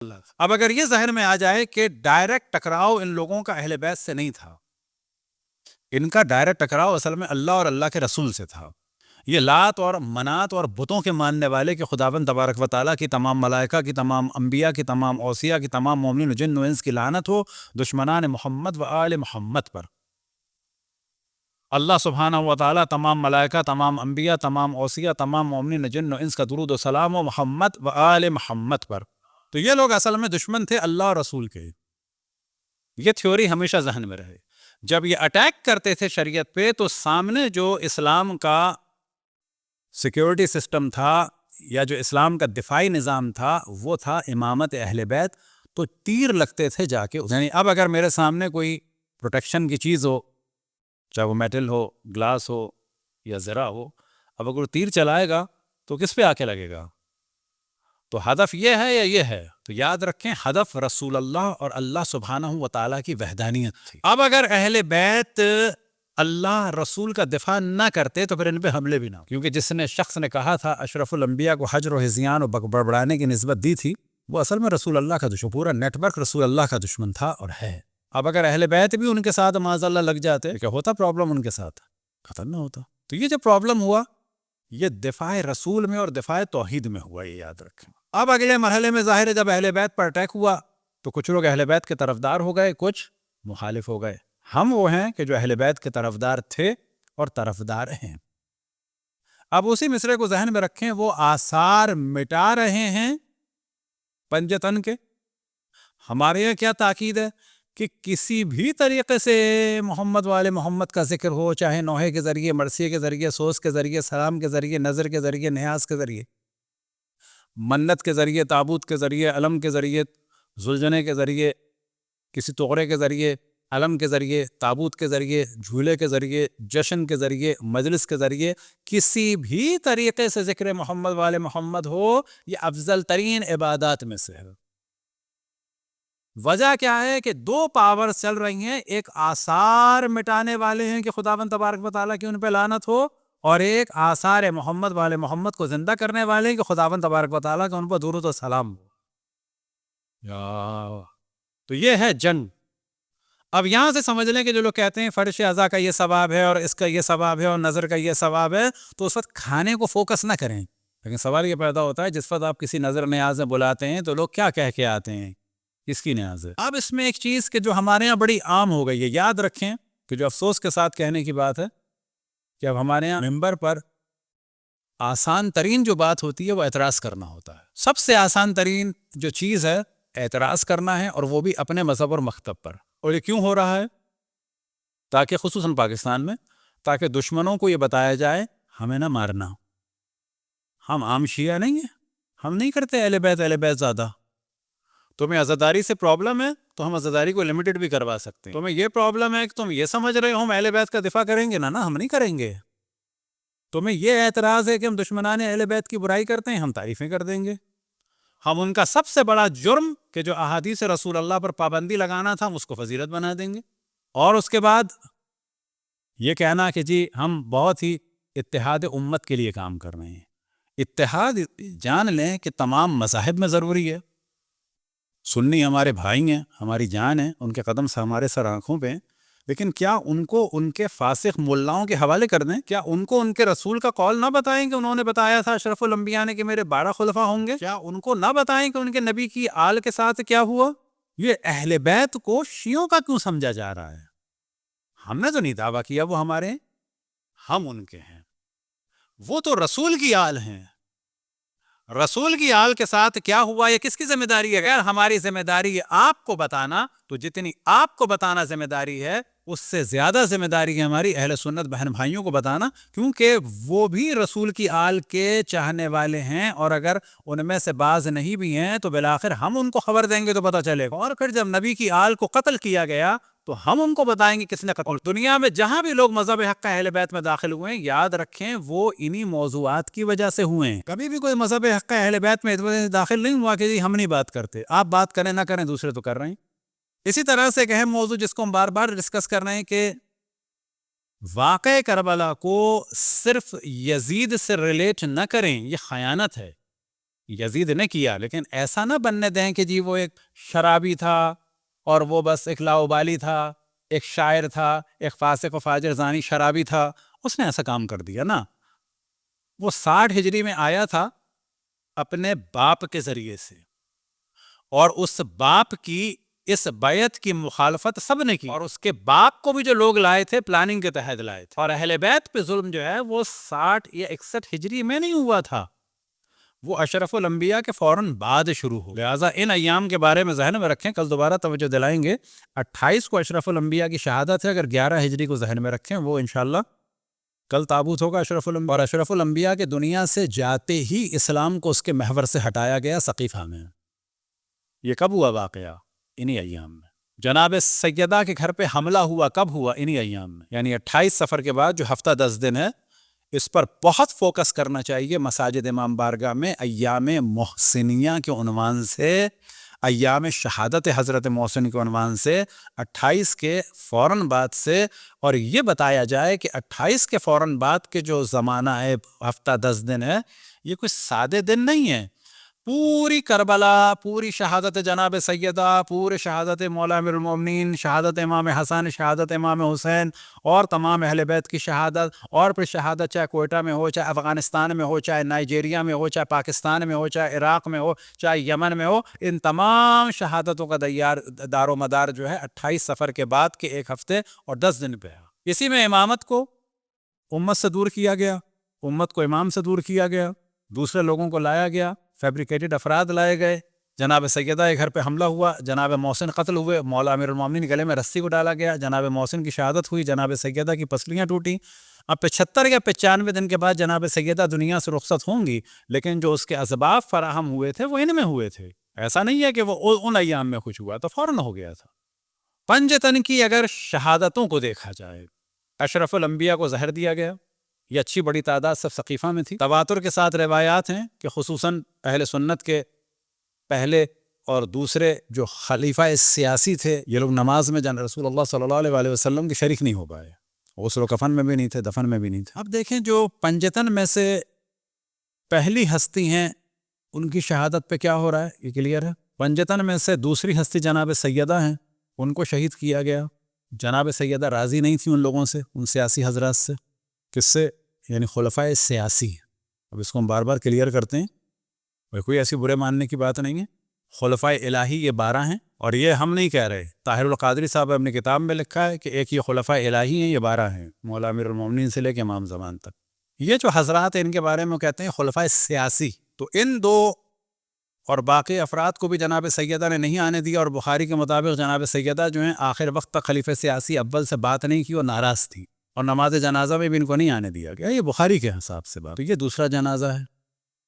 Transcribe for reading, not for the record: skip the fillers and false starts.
اب اگر یہ ذہن میں آ جائے کہ ڈائریکٹ ٹکراؤ ان لوگوں کا اہل بیت سے نہیں تھا، ان کا ڈائریکٹ ٹکراؤ اصل میں اللہ اور اللہ کے رسول سے تھا. یہ لات اور منات اور بتوں کے ماننے والے کہ خداوند تبارک و تعالیٰ کی تمام ملائکہ کی تمام انبیاء کی تمام اوصیاء کی تمام مومنین و جن و انس کی لعنت ہو دشمنان محمد و آل محمد پر. اللہ سبحانہ و تعالیٰ تمام ملائکہ تمام انبیاء تمام اوصیاء تمام مومنین و جن و انس کا درود و سلام و محمد و آل محمد پر. تو یہ لوگ اصل میں دشمن تھے اللہ اور رسول کے. یہ تھیوری ہمیشہ ذہن میں رہے. جب یہ اٹیک کرتے تھے شریعت پہ تو سامنے جو اسلام کا سیکیورٹی سسٹم تھا یا جو اسلام کا دفاعی نظام تھا وہ تھا امامت اہل بیت. تو تیر لگتے تھے جا کے. یعنی اب اگر میرے سامنے کوئی پروٹیکشن کی چیز ہو، چاہے وہ میٹل ہو، گلاس ہو یا زرہ ہو، اب اگر وہ تیر چلائے گا تو کس پہ آ کے لگے گا؟ تو ہدف یہ ہے یا یہ ہے؟ تو یاد رکھیں ہدف رسول اللہ اور اللہ سبحانہ و تعالیٰ کی وحدانیت تھی. اب اگر اہل بیت اللہ رسول کا دفاع نہ کرتے تو پھر ان پہ حملے بھی نہ، کیونکہ جس نے شخص نے کہا تھا اشرف الانبیاء کو حجر و ہذیان و بڑبڑانے کی نسبت دی تھی، وہ اصل میں رسول اللہ کا دشمن، پورا نیٹ ورک رسول اللہ کا دشمن تھا اور ہے. اب اگر اہل بیت بھی ان کے ساتھ معاذ اللہ لگ جاتے، کیا ہوتا پرابلم ان کے ساتھ؟ ختم نہ ہوتا. تو یہ جو پرابلم ہوا یہ دفاع رسول میں اور دفاع توحید میں ہوا، یہ یاد رکھیں. اب اگلے مرحلے میں ظاہر ہے جب اہل بیت پر اٹیک ہوا تو کچھ لوگ اہل بیت کے طرفدار ہو گئے، کچھ مخالف ہو گئے. ہم وہ ہیں کہ جو اہل بیت کے طرفدار تھے اور طرفدار ہیں. اب اسی مصرے کو ذہن میں رکھیں، وہ آثار مٹا رہے ہیں پنجتن کے. ہمارے یہاں کیا تاکید ہے کہ کسی بھی طریقے سے محمد والے محمد کا ذکر ہو، چاہے نوحے کے ذریعے، مرثیے کے ذریعے، سوس کے ذریعے، سلام کے ذریعے، نظر کے ذریعے، نیاز کے ذریعے، منت کے ذریعے، تابوت کے ذریعے، علم کے ذریعے، زلجنے کے ذریعے، کسی توغرے کے ذریعے، علم کے ذریعے، تابوت کے ذریعے، جھولے کے ذریعے، جشن کے ذریعے، مجلس کے ذریعے، کسی بھی طریقے سے ذکر محمد والے محمد ہو، یہ افضل ترین عبادات میں سے ہے. وجہ کیا ہے کہ دو پاور چل رہی ہیں، ایک آثار مٹانے والے ہیں کہ خداوند تبارک و تعالیٰ کی ان پہ لعنت ہو، اور ایک آثار محمد والے محمد کو زندہ کرنے والے ہیں کہ خداوند تبارک و تعالیٰ کا ان پر درود و سلام ہو. تو یہ ہے جنگ. اب یہاں سے سمجھ لیں کہ جو لوگ کہتے ہیں فرش اعضاء کا یہ ثواب ہے اور اس کا یہ ثواب ہے اور نظر کا یہ ثواب ہے، تو اس وقت کھانے کو فوکس نہ کریں. لیکن سوال یہ پیدا ہوتا ہے جس وقت آپ کسی نظر نیاز میں بلاتے ہیں تو لوگ کیا کہہ کے آتے ہیں؟ کس کی نیاز ہے؟ اب اس میں ایک چیز کہ جو ہمارے یہاں بڑی عام ہو گئی ہے، یاد رکھیں کہ جو افسوس کے ساتھ کہنے کی بات ہے کہ اب ہمارے یہاں ممبر پر آسان ترین جو بات ہوتی ہے وہ اعتراض کرنا ہوتا ہے. سب سے آسان ترین جو چیز ہے اعتراض کرنا ہے، اور وہ بھی اپنے مذہب اور مکتب پر. اور یہ کیوں ہو رہا ہے؟ تاکہ خصوصاً پاکستان میں تاکہ دشمنوں کو یہ بتایا جائے ہمیں نہ مارنا، ہم عام شیعہ نہیں ہیں، ہم نہیں کرتے اہل بیت زیادہ. تمہیں عزاداری سے پرابلم ہے تو ہم عزاداری کو لمیٹڈ بھی کروا سکتے ہیں. تمہیں یہ پرابلم ہے کہ تم یہ سمجھ رہے ہو ہم اہل بیت کا دفاع کریں گے، نا ہم نہیں کریں گے. تمہیں یہ اعتراض ہے کہ ہم دشمنان اہل بیت کی برائی کرتے ہیں، ہم تعریفیں کر دیں گے. ہم ان کا سب سے بڑا جرم کہ جو احادیث رسول اللہ پر پابندی لگانا تھا ہم اس کو فضیلت بنا دیں گے. اور اس کے بعد یہ کہنا کہ جی ہم بہت ہی اتحاد امت کے لیے کام کر رہے ہیں. اتحاد جان لیں کہ تمام مذاہب میں ضروری ہے. سنی ہمارے بھائی ہیں، ہماری جان ہیں، ان کے قدم سے ہمارے سر آنکھوں پہ ہیں، لیکن کیا ان کو ان کے فاسق ملاؤں کے حوالے کر دیں؟ کیا ان کو ان کے رسول کا قول نہ بتائیں کہ انہوں نے بتایا تھا اشرف الانبیاء نے کہ میرے 12 خلفاء ہوں گے؟ کیا ان کو نہ بتائیں کہ ان کے نبی کی آل کے ساتھ کیا ہوا؟ یہ اہل بیت کو شیعوں کا کیوں سمجھا جا رہا ہے؟ ہم نے تو نہیں دعویٰ کیا وہ ہمارے، ہم ان کے ہیں. وہ تو رسول کی آل ہیں. رسول کی آل کے ساتھ کیا ہوا یہ کس کی ذمہ داری ہے؟ اگر ہماری ذمہ داری ہے آپ کو بتانا، تو جتنی آپ کو بتانا ذمہ داری ہے اس سے زیادہ ذمہ داری ہے ہماری اہل سنت بہن بھائیوں کو بتانا، کیونکہ وہ بھی رسول کی آل کے چاہنے والے ہیں. اور اگر ان میں سے بعض نہیں بھی ہیں تو بالآخر ہم ان کو خبر دیں گے تو پتہ چلے گا. اور پھر جب نبی کی آل کو قتل کیا گیا تو ہم ان کو بتائیں گے کس نے قتل. دنیا میں جہاں بھی لوگ مذہب حق اہل بیت میں داخل ہوئے ہیں، یاد رکھیں وہ انہی موضوعات کی وجہ سے ہوئے ہیں. کبھی بھی کوئی مذہب حق اہل بیت میں داخل نہیں ہوا کہ جی ہم نہیں بات کرتے. آپ بات کریں نہ کریں دوسرے تو کر رہے ہیں. اسی طرح سے ایک اہم موضوع جس کو ہم بار بار ڈسکس کر رہے ہیں کہ واقع کربلا کو صرف یزید سے ریلیٹ نہ کریں، یہ خیانت ہے. یزید نے کیا، لیکن ایسا نہ بننے دیں کہ جی وہ ایک شرابی تھا اور وہ بس ایک لاؤبالی تھا، ایک شاعر تھا، ایک فاسق و فاجر زانی شرابی تھا، اس نے ایسا کام کر دیا نا۔ وہ 60 ہجری میں آیا تھا اپنے باپ کے ذریعے سے، اور اس باپ کی اس بیعت کی مخالفت سب نے کی، اور اس کے باپ کو بھی جو لوگ لائے تھے پلاننگ کے تحت لائے تھے، اور اہل بیت پہ ظلم جو ہے وہ 60 یا 61 ہجری میں نہیں ہوا تھا، وہ اشرف الانبیاء کے فوراً بعد شروع ہو۔ لہٰذا ان ایام کے بارے میں ذہن میں رکھیں، کل دوبارہ توجہ دلائیں گے۔ 28 کو اشرف الانبیاء کی شہادت ہے، اگر 11 ہجری کو ذہن میں رکھیں، وہ انشاءاللہ کل تابوت ہوگا اشرف الانبیاء، اور اشرف الانبیاء کے دنیا سے جاتے ہی اسلام کو اس کے محور سے ہٹایا گیا سقیفہ میں۔ یہ کب ہوا واقعہ؟ انہی ایام میں۔ جناب سیدہ کے گھر پہ حملہ ہوا کب ہوا؟ انہی ایام میں، یعنی 28 صفر کے بعد جو ہفتہ 10 دن ہے، اس پر بہت فوکس کرنا چاہیے مساجد امام بارگاہ میں ایام محسنیہ کے عنوان سے، ایام شہادت حضرت محسن کے عنوان سے 28 کے فوراً بعد سے، اور یہ بتایا جائے کہ 28 کے فوراً بعد کے جو زمانہ ہے، ہفتہ 10 دن ہے، یہ کوئی سادے دن نہیں ہے۔ پوری کربلا، پوری شہادت جناب سیدہ، پورے شہادت مولا امیر المومنین، شہادت امام حسن، شہادت امام حسین، اور تمام اہل بیت کی شہادت، اور پھر شہادت چاہے کوئٹہ میں ہو، چاہے افغانستان میں ہو، چاہے نائجیریا میں ہو، چاہے پاکستان میں ہو، چاہے عراق میں ہو، چاہے یمن میں ہو، ان تمام شہادتوں کا دار و مدار جو ہے 28 صفر کے بعد کے ایک ہفتے اور 10 دن پہ ہے۔ اسی میں امامت کو امت سے دور کیا گیا، امت کو امام سے دور کیا گیا، دوسرے لوگوں کو لایا گیا، فیبریکیٹڈ افراد لائے گئے، جناب سیدہ کے گھر پہ حملہ ہوا، جناب محسن قتل ہوئے، مولا امیر المومنین گلے میں رسی کو ڈالا گیا، جناب محسن کی شہادت ہوئی، جناب سیدہ کی پسلیاں ٹوٹیں۔ اب 75 یا 95 دن کے بعد جناب سیدہ دنیا سے رخصت ہوں گی، لیکن جو اس کے اسباب فراہم ہوئے تھے وہ ان میں ہوئے تھے، ایسا نہیں ہے کہ وہ ان ایام میں کچھ ہوا تو فوراً ہو گیا تھا۔ پنجتن کی اگر شہادتوں کو دیکھا جائے، اشرف الانبیاء کو زہر دیا گیا، یہ اچھی بڑی تعداد سب سقیفہ میں تھی، تواتر کے ساتھ روایات ہیں کہ خصوصاً اہل سنت کے پہلے اور دوسرے جو خلیفہ سیاسی تھے، یہ لوگ نماز میں رسول اللہ صلی اللہ علیہ وسلم کے شریک نہیں ہو پائے، غسل و کفن میں بھی نہیں تھے، دفن میں بھی نہیں تھے۔ اب دیکھیں جو پنجتن میں سے پہلی ہستی ہیں ان کی شہادت پہ کیا ہو رہا ہے، یہ کلیئر ہے۔ پنجتن میں سے دوسری ہستی جناب سیدہ ہیں، ان کو شہید کیا گیا۔ جناب سیدہ راضی نہیں تھی ان لوگوں سے، ان سیاسی حضرات سے، کس سے؟ یعنی خلفائے سیاسی۔ اب اس کو ہم بار بار کلیئر کرتے ہیں، کوئی ایسی برے ماننے کی بات نہیں ہے۔ خلفائے الہی یہ 12 ہیں، اور یہ ہم نہیں کہہ رہے، طاہر القادری صاحب اپنی کتاب میں لکھا ہے کہ ایک یہ خلفائے الہی ہیں، یہ 12 ہیں، مولا امیر المومنین سے لے کے امام زمان تک۔ یہ جو حضرات ہیں ان کے بارے میں کہتے ہیں خلفائے سیاسی، تو ان دو اور باقی افراد کو بھی جناب سیدہ نے نہیں آنے دیا، اور بخاری کے مطابق جناب سیدہ جو ہیں آخر وقت تک خلیفہ سیاسی اول سے بات نہیں کی اور ناراض تھی، اور نماز جنازہ میں بھی ان کو نہیں آنے دیا گیا، یہ بخاری کے حساب سے بات۔ تو یہ دوسرا جنازہ ہے۔